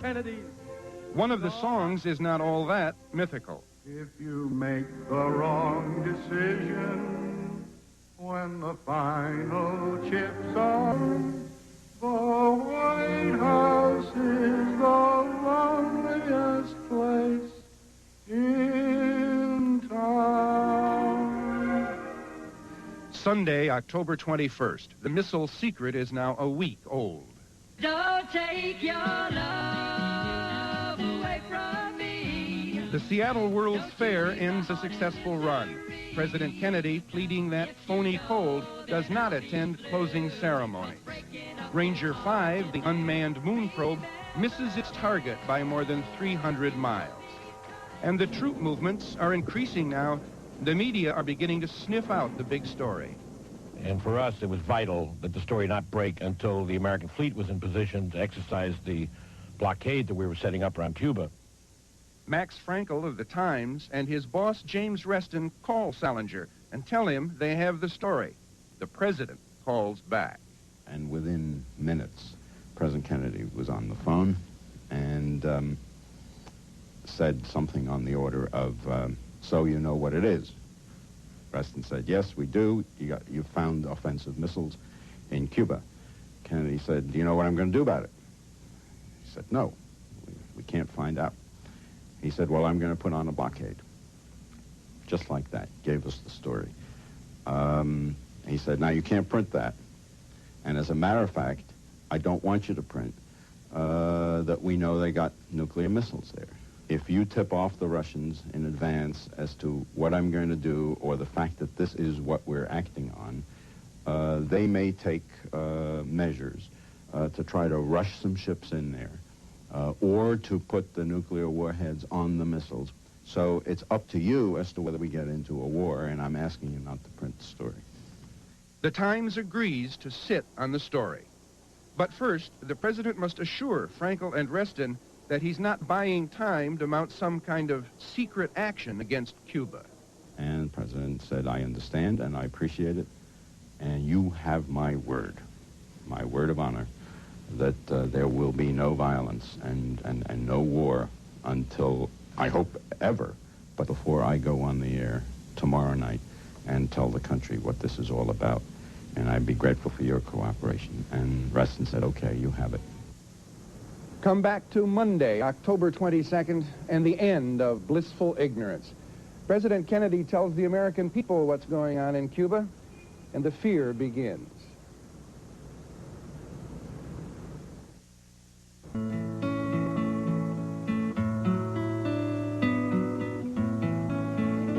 Kennedy. One of the songs is not all that mythical. If you make the wrong decision when the final chips are, the White House is the loneliest place in town. Sunday, October 21st. The missile secret is now a week old. Don't take your love away from me. The Seattle World's Fair ends a successful run. President Kennedy, pleading that phony cold, does not attend closing ceremonies. Ranger 5, the unmanned moon probe, misses its target by more than 300 miles. And the troop movements are increasing now. The media are beginning to sniff out the big story. And for us, it was vital that the story not break until the American fleet was in position to exercise the blockade that we were setting up around Cuba. Max Frankel of the Times and his boss, James Reston, call Salinger and tell him they have the story. The president calls back. And within minutes, President Kennedy was on the phone and said something on the order of, so you know what it is. Reston said, yes, we do. You found offensive missiles in Cuba. Kennedy said, do you know what I'm going to do about it? He said, no, we can't find out. He said, well, I'm going to put on a blockade. Just like that, gave us the story. He said, now you can't print that. And as a matter of fact, I don't want you to print that we know they got nuclear missiles there. If you tip off the Russians in advance as to what I'm going to do or the fact that this is what we're acting on, they may take measures to try to rush some ships in there or to put the nuclear warheads on the missiles. So it's up to you as to whether we get into a war, and I'm asking you not to print the story. The Times agrees to sit on the story. But first, the president must assure Frankel and Reston that he's not buying time to mount some kind of secret action against Cuba. And the president said, I understand and I appreciate it, and you have my word of honor, that there will be no violence and no war until, I hope, ever, but before I go on the air tomorrow night and tell the country what this is all about. And I'd be grateful for your cooperation. And Reston said, okay, you have it. Come back to Monday, October 22nd, and the end of blissful ignorance. President Kennedy tells the American people what's going on in Cuba, and the fear begins.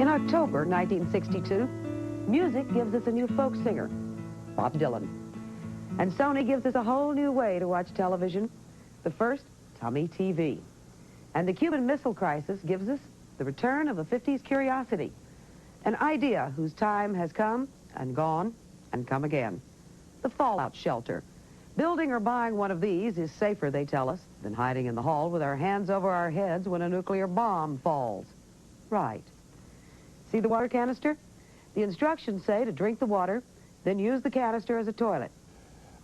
In October 1962, music gives us a new folk singer, Bob Dylan. And Sony gives us a whole new way to watch television. The first, Tummy TV. And the Cuban Missile Crisis gives us the return of a 50s curiosity, an idea whose time has come and gone and come again. The fallout shelter. Building or buying one of these is safer, they tell us, than hiding in the hall with our hands over our heads when a nuclear bomb falls. Right. See the water canister? The instructions say to drink the water, then use the canister as a toilet.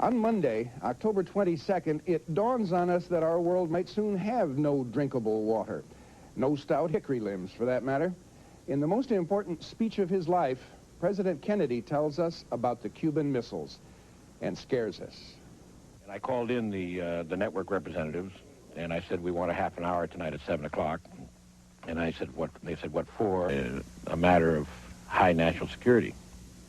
On Monday, October 22nd, it dawns on us that our world might soon have no drinkable water. No stout hickory limbs, for that matter. In the most important speech of his life, President Kennedy tells us about the Cuban missiles and scares us. And I called in the network representatives, and I said, we want a half an hour tonight at 7 o'clock. And I said, what? They said, what for? A matter of high national security.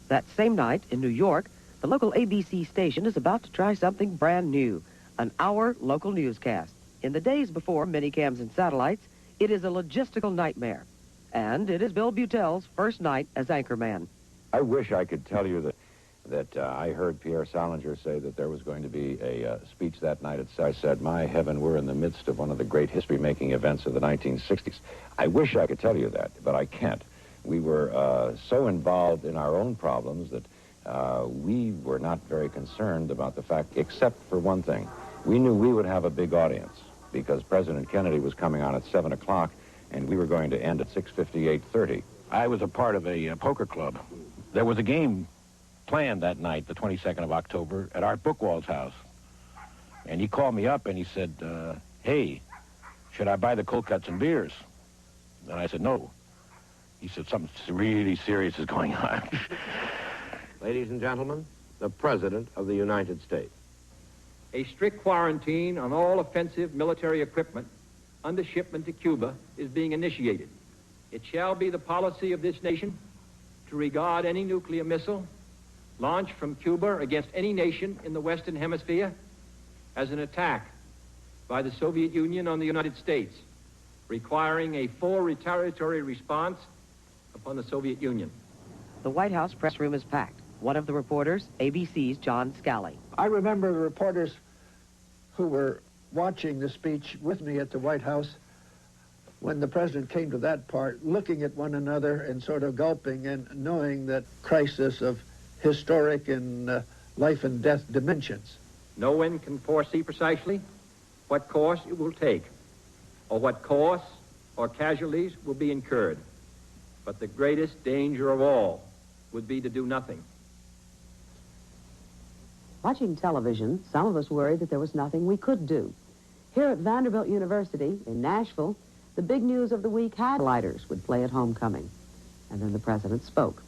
That same night in New York, the local ABC station is about to try something brand new, an hour local newscast. In the days before minicams and satellites, it is a logistical nightmare. And it is Bill Butel's first night as anchorman. I wish I could tell you that I heard Pierre Salinger say that there was going to be a speech that night. I said, my heaven, we're in the midst of one of the great history-making events of the 1960s. I wish I could tell you that, but I can't. We were so involved in our own problems that we were not very concerned about the fact, except for one thing. We knew we would have a big audience because President Kennedy was coming on at 7 o'clock, and we were going to end at 6:50, 8:30. I was a part of a poker club. There was a game planned that night, the 22nd of October, at Art Bookwald's house. And he called me up and he said, "Hey, should I buy the cold cuts and beers?" And I said, "No." He said, "Something really serious is going on." Ladies and gentlemen, the President of the United States. A strict quarantine on all offensive military equipment under shipment to Cuba is being initiated. It shall be the policy of this nation to regard any nuclear missile launched from Cuba against any nation in the Western Hemisphere as an attack by the Soviet Union on the United States, requiring a full retaliatory response upon the Soviet Union. The White House press room is packed. One of the reporters, ABC's John Scally. I remember the reporters who were watching the speech with me at the White House when the president came to that part, looking at one another and sort of gulping and knowing that crisis of historic and life and death dimensions. No one can foresee precisely what course it will take, or what costs or casualties will be incurred. But the greatest danger of all would be to do nothing. Watching television, some of us worried that there was nothing we could do. Here at Vanderbilt University in Nashville, the big news of the week had lighters would play at homecoming. And then the president spoke.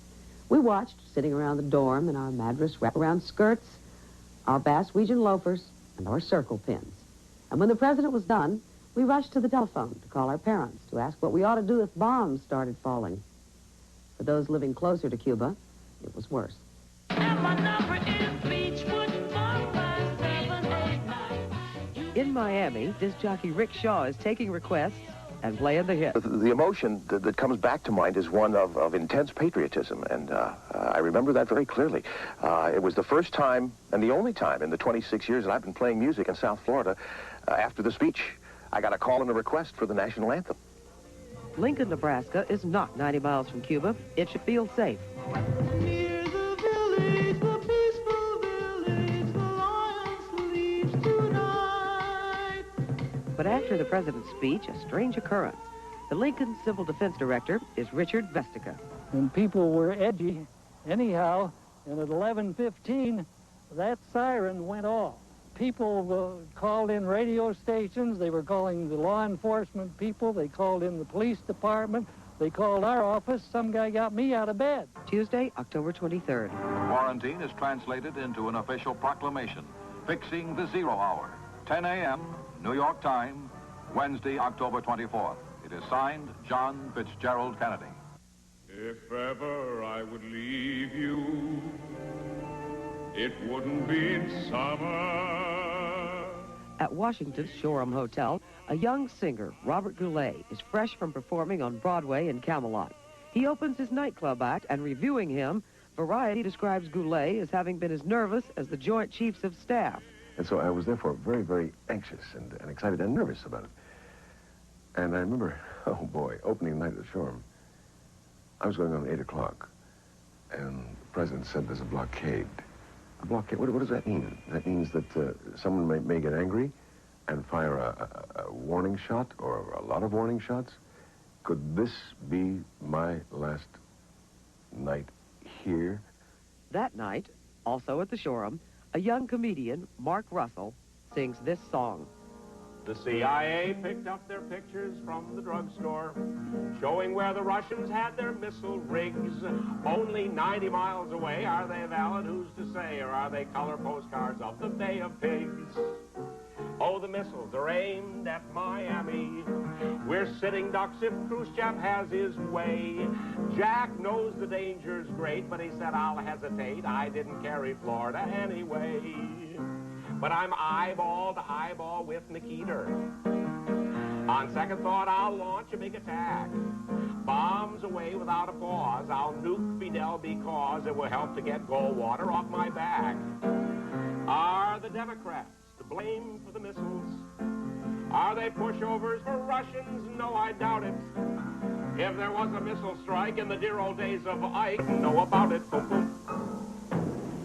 We watched, sitting around the dorm in our Madras wraparound skirts, our Bass-Weegian loafers, and our circle pins. And when the president was done, we rushed to the telephone to call our parents to ask what we ought to do if bombs started falling. For those living closer to Cuba, it was worse. And my number is Beechwood 45789. In Miami, disc jockey Rick Shaw is taking requests and playing the hit. The emotion that comes back to mind is one of intense patriotism, and I remember that very clearly. It was the first time and the only time in the 26 years that I've been playing music in South Florida. After the speech, I got a call and a request for the national anthem. Lincoln, Nebraska is not 90 miles from Cuba. It should feel safe. Near the village, the peaceful village, the lion sleeps tonight. But after the president's speech, a strange occurrence. The Lincoln Civil Defense Director is Richard Vestica. And people were edgy anyhow, and at 11:15, that siren went off. People called in radio stations. They were calling the law enforcement people. They called in the police department. They called our office. Some guy got me out of bed. Tuesday, October 23rd. Quarantine is translated into an official proclamation, fixing the 0 hour, 10 a.m., New York time, Wednesday, October 24th. It is signed John Fitzgerald Kennedy. If ever I would leave you, it wouldn't be in summer. At Washington's Shoreham Hotel, a young singer, Robert Goulet, is fresh from performing on Broadway in Camelot. He opens his nightclub act, and reviewing him, Variety describes Goulet as having been as nervous as the Joint Chiefs of Staff. And so I was therefore very, very anxious and excited and nervous about it. And I remember, oh boy, opening night at the Shoreham, I was going on at 8 o'clock, and the president said there's a blockade. A blockade, what does that mean? That means that someone may get angry and fire a warning shot or a lot of warning shots. Could this be my last night here? That night, also at the Shoreham, a young comedian, Mark Russell, sings this song. The CIA picked up their pictures from the drugstore, showing where the Russians had their missile rigs. Only 90 miles away. Are they valid? Who's to say? Or are they color postcards of the Bay of Pigs? Oh, the missiles are aimed at Miami. We're sitting ducks if Khrushchev has his way. Jack knows the danger's great, but he said, I'll hesitate. I didn't carry Florida anyway. But I'm eyeball to eyeball with Nikita. On second thought, I'll launch a big attack. Bombs away without a pause. I'll nuke Fidel because it will help to get Goldwater off my back. Are the Democrats to blame for the missiles? Are they pushovers for Russians? No, I doubt it. If there was a missile strike in the dear old days of Ike, know about it. Boom, boom.